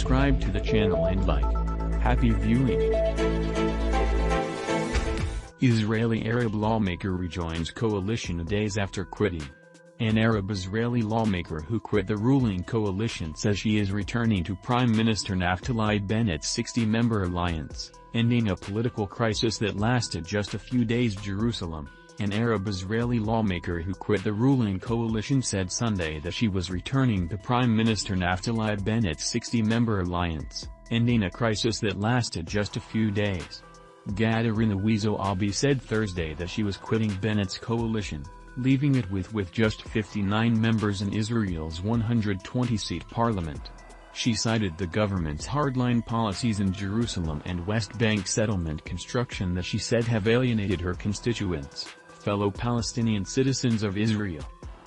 subscribe to the channel and like. Happy viewing. Israeli Arab lawmaker rejoins coalition days after quitting. An Arab-Israeli lawmaker who quit the ruling coalition says she is returning to Prime Minister Naftali Bennett's 60-member alliance, ending a political crisis that lasted just a few days. Jerusalem. An Arab-Israeli lawmaker who quit the ruling coalition said Sunday that she was returning to Prime Minister Naftali Bennett's 60-member alliance, ending a crisis that lasted just a few days. Gada Rinawizo Abi said Thursday that she was quitting Bennett's coalition, leaving it with just 59 members in Israel's 120-seat parliament. She cited the government's hardline policies in Jerusalem and West Bank settlement construction that she said have alienated her constituents, fellow Palestinian citizens of Israel.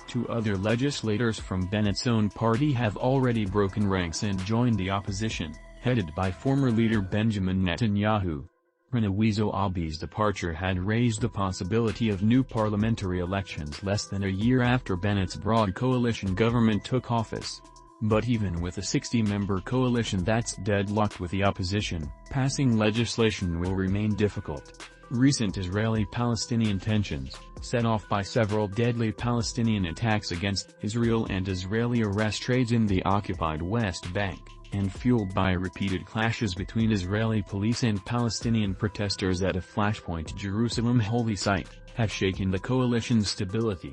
Two other legislators from Bennett's own party have already broken ranks and joined the opposition, headed by former leader Benjamin Netanyahu. Rinawizo Abi's departure had raised the possibility of new parliamentary elections less than a year after Bennett's broad coalition government took office. But even with a 60-member coalition that's deadlocked with the opposition, passing legislation will remain difficult. Recent Israeli-Palestinian tensions, set off by several deadly Palestinian attacks against Israel and Israeli arrest raids in the occupied West Bank, and fueled by repeated clashes between Israeli police and Palestinian protesters at a flashpoint Jerusalem holy site, have shaken the coalition's stability.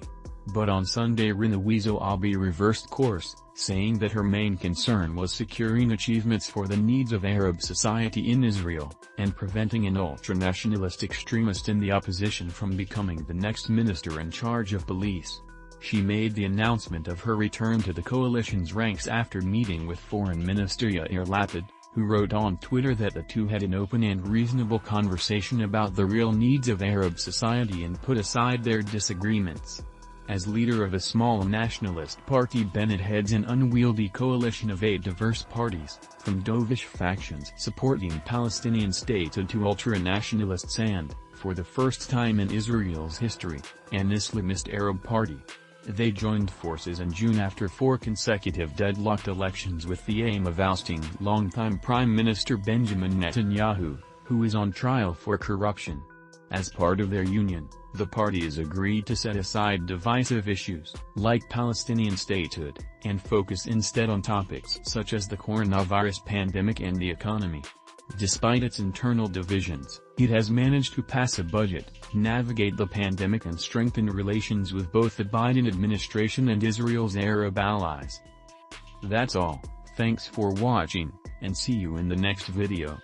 But on Sunday Rinawizo Abi reversed course, saying that her main concern was securing achievements for the needs of Arab society in Israel, and preventing an ultra-nationalist extremist in the opposition from becoming the next minister in charge of police. She made the announcement of her return to the coalition's ranks after meeting with Foreign Minister Yair Lapid, who wrote on Twitter that the two had an open and reasonable conversation about the real needs of Arab society and put aside their disagreements. As leader of a small nationalist party, Bennett heads an unwieldy coalition of 8 diverse parties, from dovish factions supporting Palestinian statehood to ultra-nationalists and, for the first time in Israel's history, an Islamist Arab party. They joined forces in June after 4 consecutive deadlocked elections with the aim of ousting longtime Prime Minister Benjamin Netanyahu, who is on trial for corruption. As part of their union, the parties agreed to set aside divisive issues, like Palestinian statehood, and focus instead on topics such as the coronavirus pandemic and the economy. Despite its internal divisions, it has managed to pass a budget, navigate the pandemic and strengthen relations with both the Biden administration and Israel's Arab allies. That's all, thanks for watching, and see you in the next video.